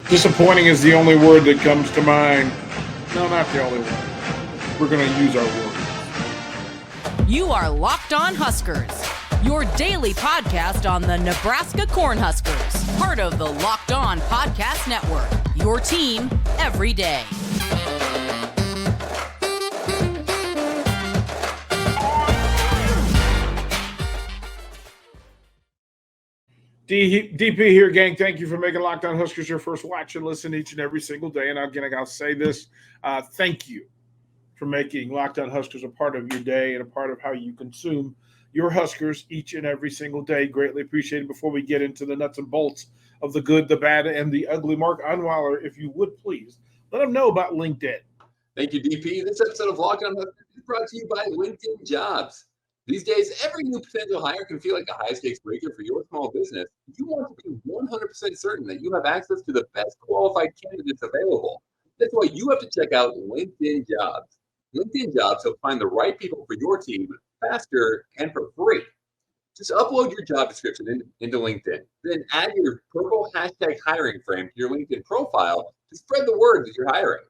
Disappointing is the only word that comes to mind. No, not the only one. We're going to use our words. You are Locked On Huskers, your daily podcast on the Nebraska Cornhuskers, part of the Locked On Podcast Network, your team every day. DP here, gang. Thank you for making Locked On Huskers your first watch and listen each and every single day. And again, I'll say this, thank you for making Locked On Huskers a part of your day and a part of how you consume your Huskers each and every single day. Greatly appreciated. Before we get into the nuts and bolts of the good, the bad, and the ugly, Mark Unweiler, if you would please, let them know about LinkedIn. Thank you, DP. This episode of Locked On Huskers is brought to you by LinkedIn Jobs. These days, every new potential hire can feel like a high-stakes breaker for your small business. You want to be 100% certain that you have access to the best qualified candidates available. That's why you have to check out LinkedIn Jobs. LinkedIn Jobs help find the right people for your team faster and for free. Just upload your job description into LinkedIn, then add your purple hashtag hiring frame to your LinkedIn profile to spread the word that you're hiring.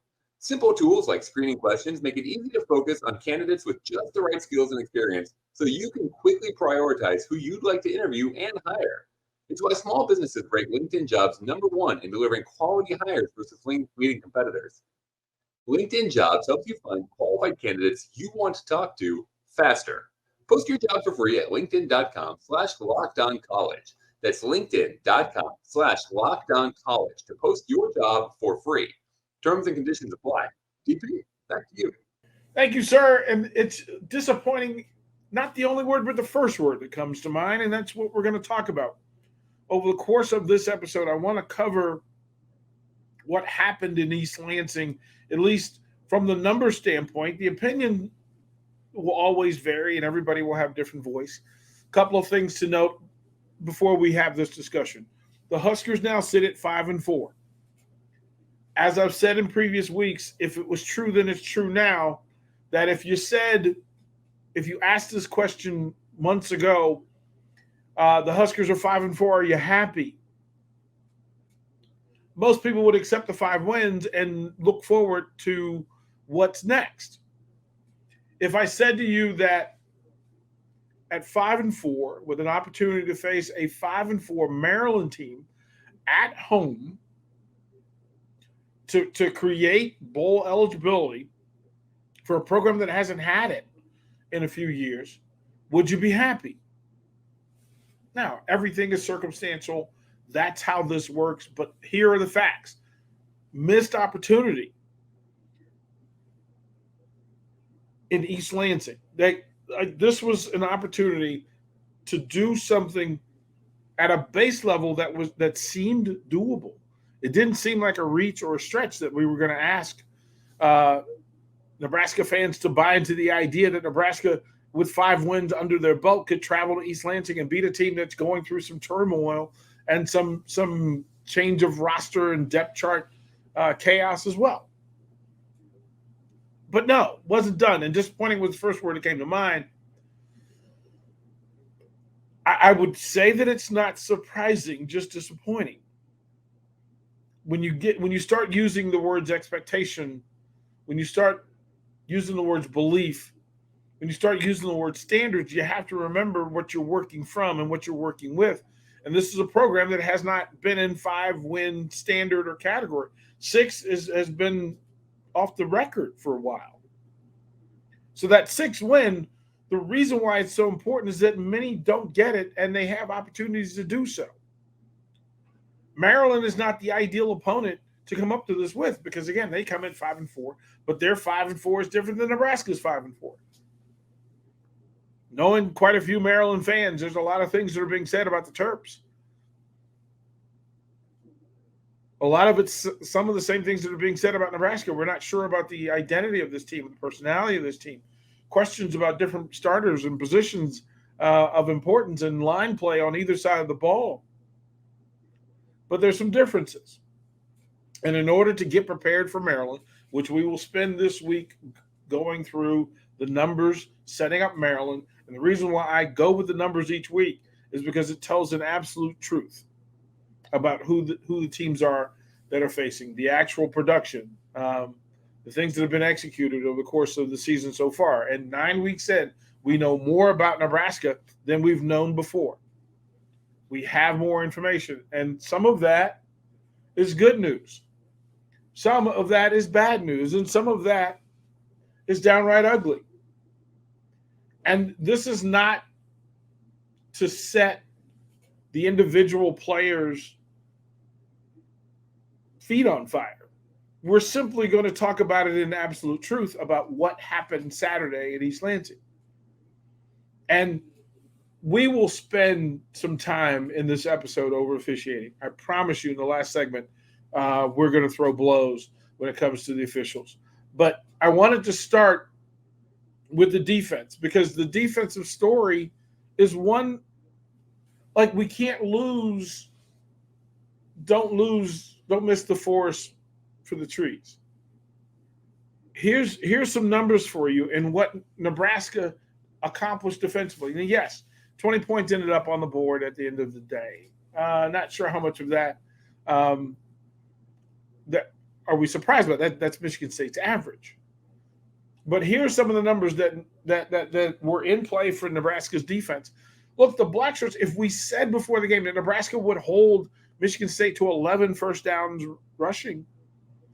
Simple tools like screening questions make it easy to focus on candidates with just the right skills and experience so you can quickly prioritize who you'd like to interview and hire. It's why small businesses rate LinkedIn Jobs #1 in delivering quality hires versus leading competitors. LinkedIn Jobs helps you find qualified candidates you want to talk to faster. Post your job for free at linkedin.com/lockedoncollege. That's linkedin.com/lockedoncollege to post your job for free. Terms and conditions apply. DP, back to you. Thank you, sir. And it's disappointing, not the only word, but the first word that comes to mind, and that's what we're going to talk about. Over the course of this episode, I want to cover what happened in East Lansing, at least from the number standpoint. The opinion will always vary, and everybody will have different voice. A couple of things to note before we have this discussion. The Huskers now sit at 5-4. As I've said in previous weeks, if it was true, then it's true now, that if you asked this question months ago, the Huskers are 5-4, are you happy? Most people would accept the 5 wins and look forward to what's next. If I said to you that at 5-4, with an opportunity to face a 5-4 Maryland team at home, to create bowl eligibility for a program that hasn't had it in a few years, would you be happy? Now, everything is circumstantial. That's how this works. But here are the facts. Missed opportunity in East Lansing. This was an opportunity to do something at a base level that seemed doable. It didn't seem like a reach or a stretch that we were going to ask Nebraska fans to buy into the idea that Nebraska, with 5 wins under their belt, could travel to East Lansing and beat a team that's going through some turmoil and some change of roster and depth chart chaos as well. But no, wasn't done. And disappointing was the first word that came to mind. I would say that it's not surprising, just disappointing. When you start using the words expectation, when you start using the words belief, when you start using the word standards, you have to remember what you're working from and what you're working with. And this is a program that has not been in 5-win standard or category. 6 has been off the record for a while. So that 6th win, the reason why it's so important is that many don't get it and they have opportunities to do so. Maryland is not the ideal opponent to come up to this with because, again, they come in 5-4, but their 5-4 is different than Nebraska's 5-4. Knowing quite a few Maryland fans, there's a lot of things that are being said about the Terps. A lot of it's some of the same things that are being said about Nebraska. We're not sure about the identity of this team, the personality of this team. Questions about different starters and positions of importance and line play on either side of the ball. But there's some differences. And in order to get prepared for Maryland, which we will spend this week going through the numbers, setting up Maryland, and the reason why I go with the numbers each week is because it tells an absolute truth about who the teams are that are facing, the actual production, the things that have been executed over the course of the season so far. And 9 weeks in, we know more about Nebraska than we've known before. We have more information, and some of that is good news. Some of that is bad news, and some of that is downright ugly. And this is not to set the individual players' feet on fire. We're simply going to talk about it in absolute truth about what happened Saturday at East Lansing. And we will spend some time in this episode over officiating. I promise you in the last segment, we're going to throw blows when it comes to the officials. But I wanted to start with the defense, because the defensive story is one, like, we can't lose. Don't miss the forest for the trees. Here's some numbers for you and what Nebraska accomplished defensively. And yes, 20 points ended up on the board at the end of the day. Not sure how much of that that are we surprised about. That's Michigan State's average. But here's some of the numbers that were in play for Nebraska's defense. Look, the Black Shirts, if we said before the game that Nebraska would hold Michigan State to 11 first downs rushing,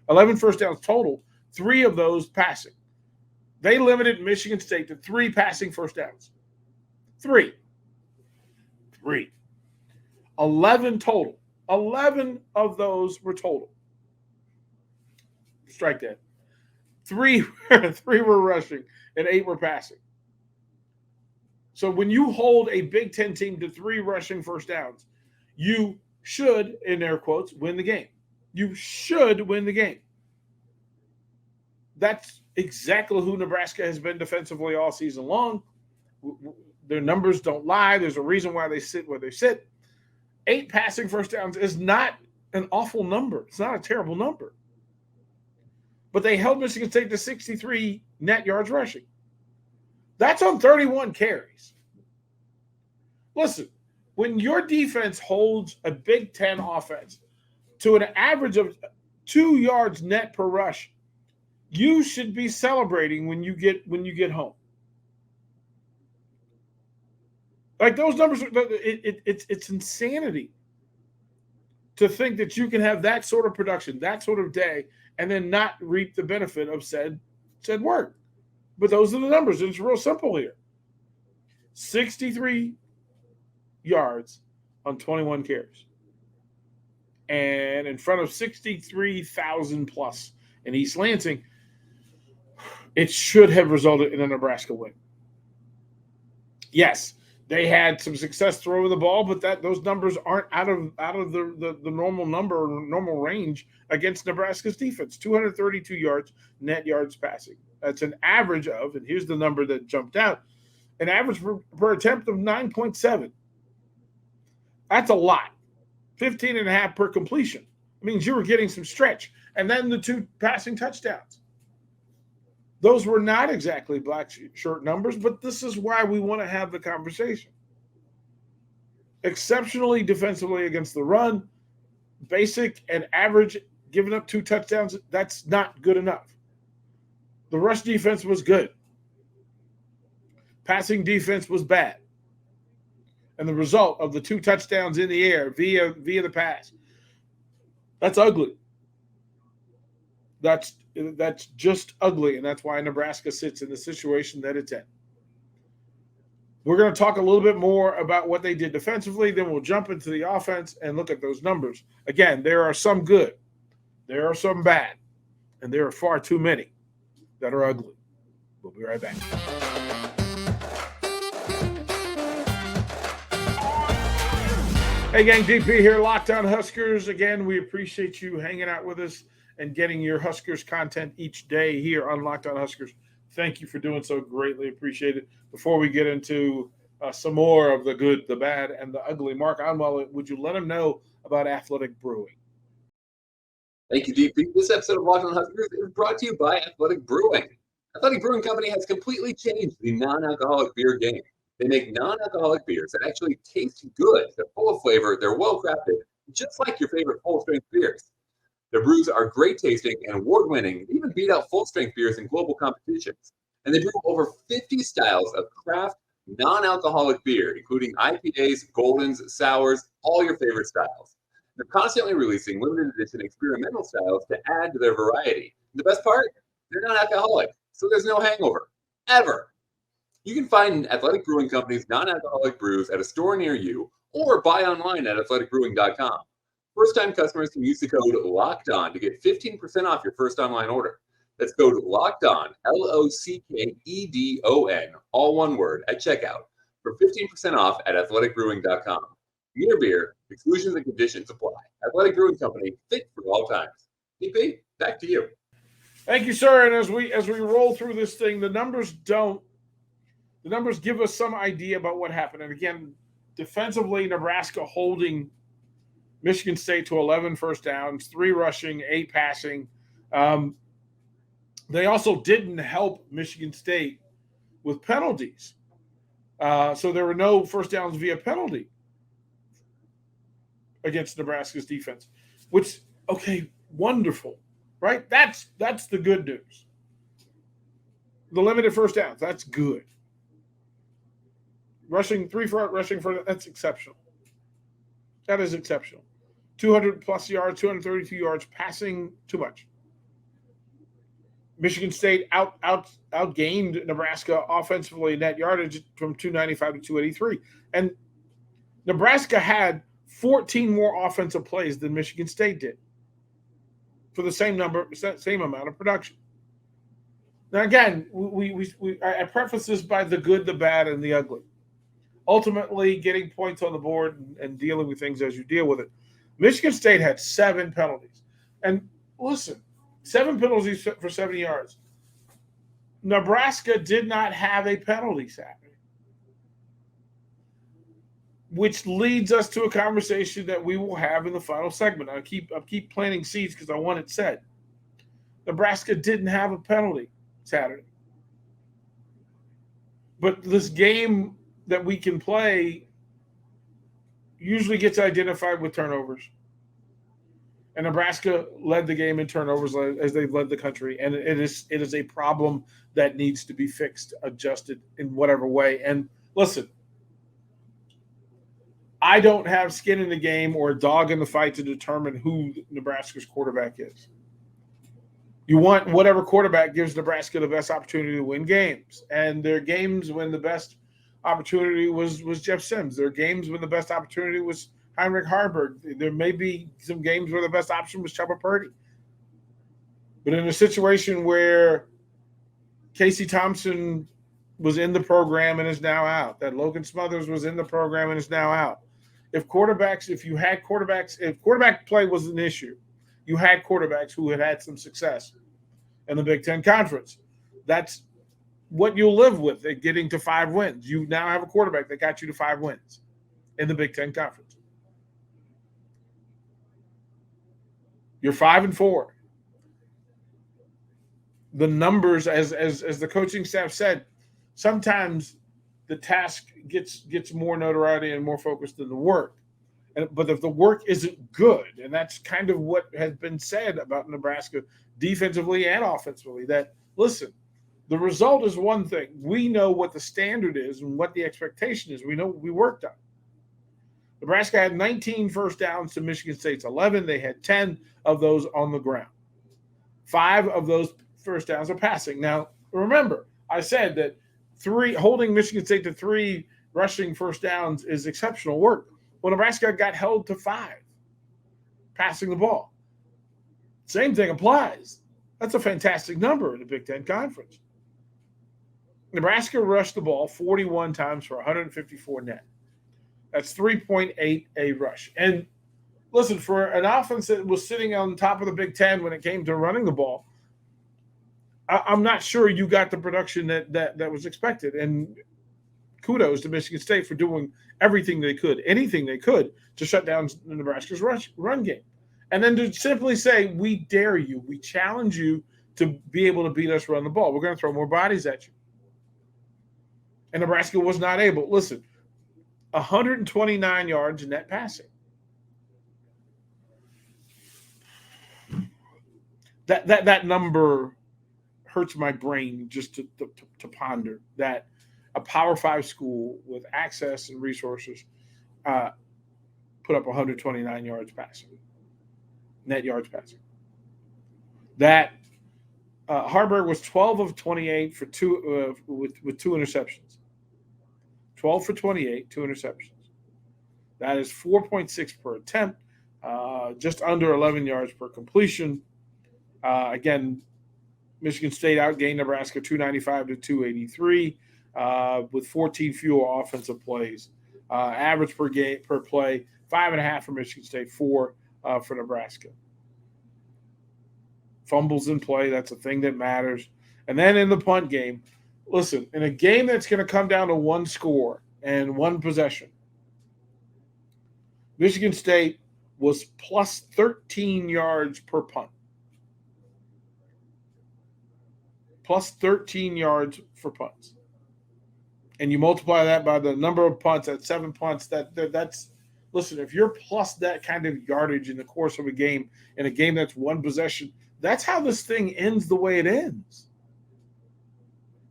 11 first downs total, 3 of those passing. They limited Michigan State to 3 passing first downs. 3. 11 total. 11 of those were total. Strike that. 3 were rushing and 8 were passing. So when you hold a Big Ten team to 3 rushing first downs, you should, in air quotes, win the game. You should win the game. That's exactly who Nebraska has been defensively all season long. Their numbers don't lie. There's a reason why they sit where they sit. 8 passing first downs is not an awful number. It's not a terrible number. But they held Michigan State to 63 net yards rushing. That's on 31 carries. Listen, when your defense holds a Big Ten offense to an average of 2 yards net per rush, you should be celebrating when you get home. Like, those numbers, it's insanity to think that you can have that sort of production, that sort of day, and then not reap the benefit of said work. But those are the numbers. It's real simple here. 63 yards on 21 carries. And in front of 63,000 plus in East Lansing, it should have resulted in a Nebraska win. Yes, they had some success throwing the ball, but those numbers aren't out of the normal number or normal range against Nebraska's defense. 232 yards, net yards passing. That's an average of, and here's the number that jumped out, an average per attempt of 9.7. That's a lot. 15.5 per completion. It means you were getting some stretch. And then the 2 passing touchdowns. Those were not exactly Black Shirt numbers, but this is why we want to have the conversation. Exceptionally defensively against the run, basic and average, giving up 2 touchdowns, that's not good enough. The rush defense was good. Passing defense was bad. And the result of the 2 touchdowns in the air via the pass, that's ugly. That's just ugly, and that's why Nebraska sits in the situation that it's in. We're going to talk a little bit more about what they did defensively, then we'll jump into the offense and look at those numbers. Again, there are some good, there are some bad, and there are far too many that are ugly. We'll be right back. Hey, gang, DP here, Locked On Huskers. Again, we appreciate you hanging out with us and getting your Huskers content each day here on Locked On Huskers. Thank you for doing so. Greatly appreciate it. Before we get into some more of the good, the bad, and the ugly, Mark Onwell, would you let them know about Athletic Brewing? Thank you, DP. This episode of Locked On Huskers is brought to you by Athletic Brewing. Athletic Brewing Company has completely changed the non-alcoholic beer game. They make non-alcoholic beers that actually taste good. They're full of flavor. They're well-crafted, just like your favorite full-strength beers. Their brews are great tasting and award-winning, even beat out full-strength beers in global competitions. And they brew over 50 styles of craft, non-alcoholic beer, including IPAs, Goldens, Sours, all your favorite styles. They're constantly releasing limited edition experimental styles to add to their variety. And the best part? They're not alcoholic, so there's no hangover. Ever. You can find Athletic Brewing Company's non-alcoholic brews at a store near you or buy online at athleticbrewing.com. First-time customers can use the code LOCKEDON to get 15% off your first online order. That's code LOCKEDON, LOCKEDON, all one word, at checkout for 15% off at athleticbrewing.com. Near beer, exclusions and conditions apply. Athletic Brewing Company, fit for all times. DP, back to you. Thank you, sir. And as we roll through this thing, the numbers give us some idea about what happened. And again, defensively, Nebraska holding Michigan State to 11 first downs, 3 rushing, 8 passing. They also didn't help Michigan State with penalties. So there were no first downs via penalty against Nebraska's defense, which, okay, wonderful, right? That's the good news. The limited first downs, that's good. Rushing for that's exceptional. That is exceptional. 200 plus yards, 232 yards, passing too much. Michigan State outgained Nebraska offensively net yardage from 295 to 283. And Nebraska had 14 more offensive plays than Michigan State did for the same amount of production. Now, again, I preface this by the good, the bad, and the ugly. Ultimately, getting points on the board and dealing with things as you deal with it. Michigan State had 7 penalties. And listen, 7 penalties for 70 yards. Nebraska did not have a penalty Saturday, which leads us to a conversation that we will have in the final segment. I keep planting seeds because I want it said. Nebraska didn't have a penalty Saturday. But this game that we can play usually gets identified with turnovers. And Nebraska led the game in turnovers as they've led the country. And it is a problem that needs to be fixed, adjusted in whatever way. And listen, I don't have skin in the game or a dog in the fight to determine who Nebraska's quarterback is. You want whatever quarterback gives Nebraska the best opportunity to win games. And there are games when the best opportunity was Jeff Sims. There are games when the best opportunity was Heinrich Haarberg. There may be some games where the best option was Chubba Purdy. But in a situation where Casey Thompson was in the program and is now out, that Logan Smothers was in the program and is now out. If quarterback play was an issue, you had quarterbacks who had some success in the Big Ten Conference. That's what you'll live with at getting to 5 wins. You now have a quarterback that got you to 5 wins in the Big Ten Conference. You're 5-4. The numbers, as the coaching staff said, sometimes the task gets more notoriety and more focused than the work. But if the work isn't good, and that's kind of what has been said about Nebraska defensively and offensively, that, listen, the result is one thing. We know what the standard is and what the expectation is. We know what we worked on. Nebraska had 19 first downs to Michigan State's 11. They had 10 of those on the ground. 5 of those first downs are passing. Now, remember, I said that holding Michigan State to 3 rushing first downs is exceptional work. Well, Nebraska got held to 5 passing the ball. Same thing applies. That's a fantastic number in the Big Ten Conference. Nebraska rushed the ball 41 times for 154 net. That's 3.8 a rush. And listen, for an offense that was sitting on top of the Big Ten when it came to running the ball, I'm not sure you got the production that was expected. And kudos to Michigan State for doing everything they could, anything they could, to shut down Nebraska's run game. And then to simply say, we dare you, we challenge you to be able to beat us run the ball. We're going to throw more bodies at you. And Nebraska was not able. Listen, 129 yards net passing. That number hurts my brain just to ponder that a Power 5 school with access and resources put up 129 yards passing, net yards passing. That Harburg was 12 of 28 for with 2 interceptions. 12 for 28, 2 interceptions. That is 4.6 per attempt, just under 11 yards per completion. Again, Michigan State outgained Nebraska 295 to 283 with 14 fewer offensive plays. Average per play, 5.5 for Michigan State, 4 for Nebraska. Fumbles in play, that's a thing that matters. And then in the punt game, listen, in a game that's going to come down to one score and one possession, Michigan State was plus 13 yards per punt. Plus 13 yards for punts. And you multiply that by the number of punts, at 7 punts, that's listen, if you're plus that kind of yardage in the course of a game, in a game that's one possession, that's how this thing ends the way it ends.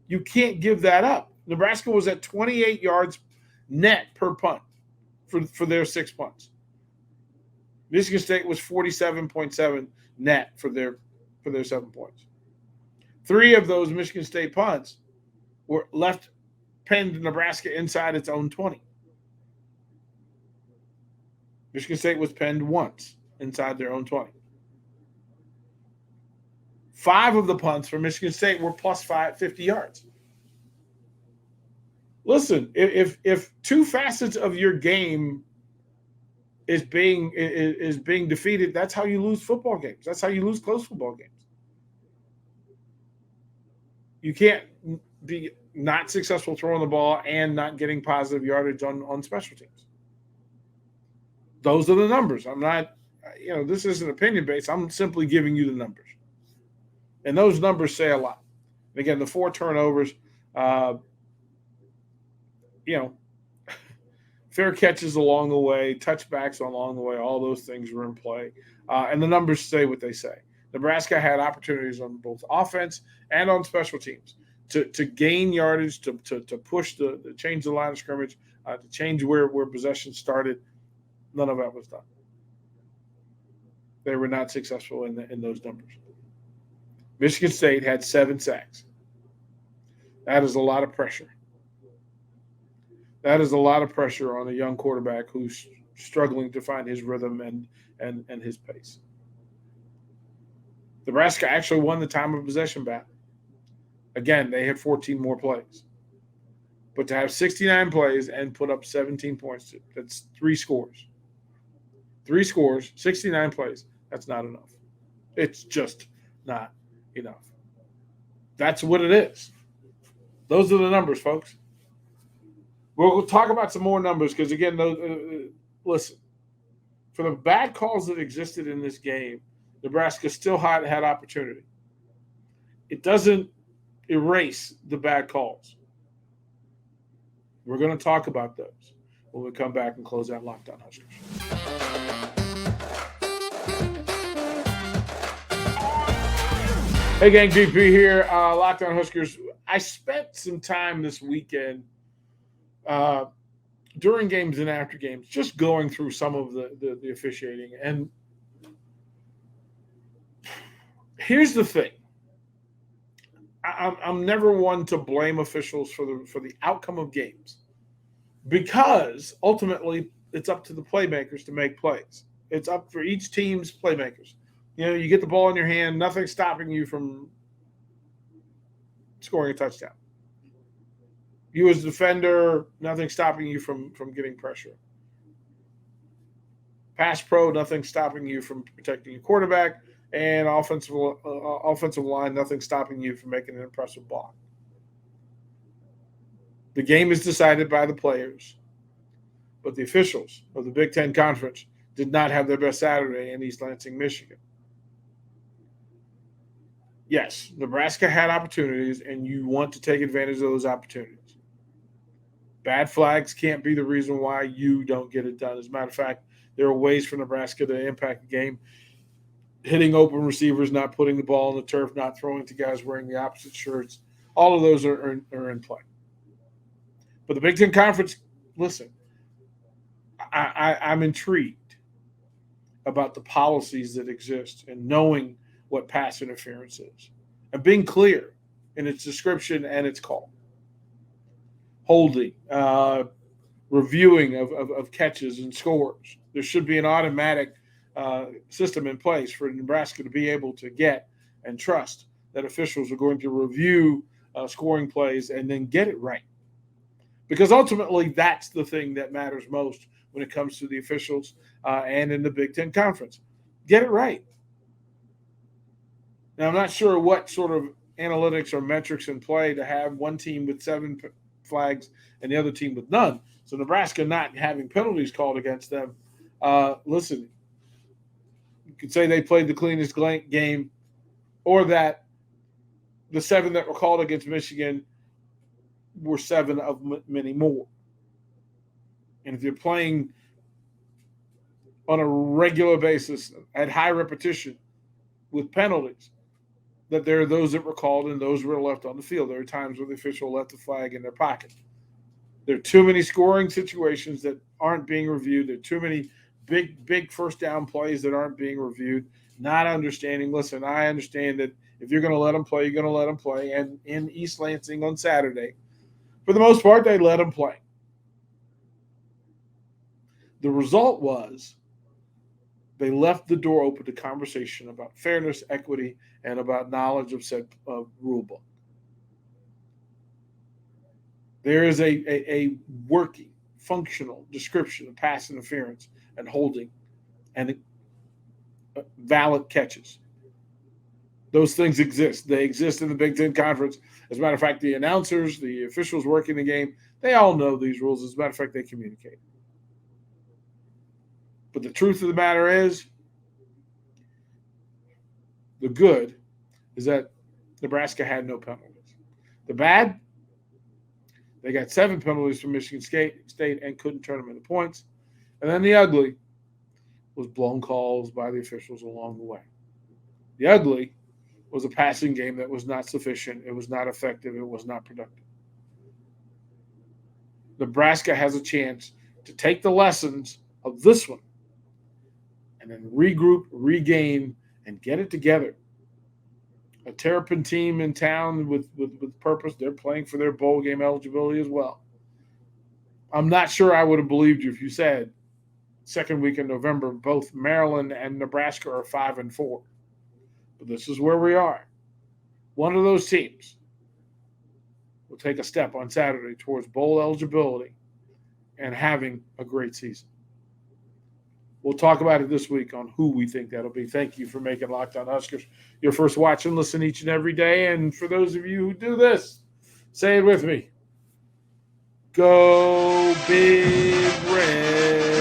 You can't give that up. Nebraska was at 28 yards net per punt for their 6 punts. Michigan State was 47.7 net for their 7 points. 3 of those Michigan State punts were left pinned Nebraska inside its own 20. Michigan State was pinned once inside their own 20. 5 of the punts for Michigan State were plus 50 yards. Listen, if 2 facets of your game is being defeated, that's how you lose football games. That's how you lose close football games. You can't be not successful throwing the ball and not getting positive yardage on special teams. Those are the numbers. I'm not, this isn't opinion based. I'm simply giving you the numbers. And those numbers say a lot. And again, the 4 turnovers, fair catches along the way, touchbacks along the way, all those things were in play. And the numbers say what they say. Nebraska had opportunities on both offense and on special teams to gain yardage, to push to change the line of scrimmage, to change where possession started. None of that was done. They were not successful in those numbers. Michigan State had 7 sacks. That is a lot of pressure. That is a lot of pressure on a young quarterback who's struggling to find his rhythm and his pace. Nebraska actually won the time of possession battle. Again, they had 14 more plays. But to have 69 plays and put up 17 points, that's 3 scores. 3 scores, 69 plays, that's not enough. It's just not enough. That's what it is. Those are the numbers, folks. We'll talk about some more numbers because, again, listen, for the bad calls that existed in this game, Nebraska still had opportunity. It doesn't erase the bad calls. We're going to talk about those when we come back and close out Locked On Huskers. Hey, gang, GP here, Locked On Huskers. I spent some time this weekend during games and after games just going through some of the officiating. And here's the thing. I'm never one to blame officials for the outcome of games because ultimately it's up to the playmakers to make plays. It's up for each team's playmakers. You get the ball in your hand, nothing stopping you from scoring a touchdown. You as a defender, nothing stopping you from getting pressure. Pass pro, nothing stopping you from protecting your quarterback. And offensive line, nothing stopping you from making an impressive block. The game is decided by the players. But the officials of the Big Ten Conference did not have their best Saturday in East Lansing, Michigan. Yes, Nebraska had opportunities, and you want to take advantage of those opportunities. Bad flags can't be the reason why you don't get it done. As a matter of fact, there are ways for Nebraska to impact the game. hitting open receivers, not putting the ball on the turf, not throwing to guys wearing the opposite shirts. All of those are in play. But the Big Ten Conference, listen, I'm intrigued about the policies that exist and knowing what pass interference is and being clear in its description and its call. Holding, reviewing of catches and scores. There should be an automatic system in place for Nebraska to be able to get and trust that officials are going to review scoring plays and then get it right. Because ultimately, that's the thing that matters most when it comes to the officials and in the Big Ten Conference. Get it right. Now, I'm not sure what sort of analytics or metrics in play to have one team with 7 flags and the other team with none. So Nebraska not having penalties called against them. Listen, you could say they played the cleanest game, or that the 7 that were called against Michigan were 7 of many more. And if you're playing on a regular basis at high repetition with penalties, that there are those that were called and those were left on the field. There are times where the official left the flag in their pocket. There are too many scoring situations that aren't being reviewed. There are too many big first down plays that aren't being reviewed. Not understanding. Listen, I understand that if you're going to let them play, you're going to let them play. And in East Lansing on Saturday, for the most part, they let them play. The result was they left the door open to conversation about fairness, equity, and about knowledge of said rule book. There is a working, functional description of pass interference and holding and valid catches. Those things exist. They exist in the Big Ten Conference. As a matter of fact, the announcers, the officials working the game, they all know these rules. As a matter of fact, they communicate. But the truth of the matter is, the good is that Nebraska had no penalties. The bad, they got 7 penalties from Michigan State and couldn't turn them into points. And then the ugly was blown calls by the officials along the way. The ugly was a passing game that was not sufficient. It was not effective. It was not productive. Nebraska has a chance to take the lessons of this one and then regroup, regain, and get it together. A Terrapin team in town with purpose. They're playing for their bowl game eligibility as well. I'm not sure I would have believed you if you said second week in November, both Maryland and Nebraska are 5-4. But this is where we are. One of those teams will take a step on Saturday towards bowl eligibility and having a great season. We'll talk about it this week on who we think that'll be. Thank you for making Locked On Huskers your first watch and listen each and every day. And for those of you who do this, say it with me. Go Big Red.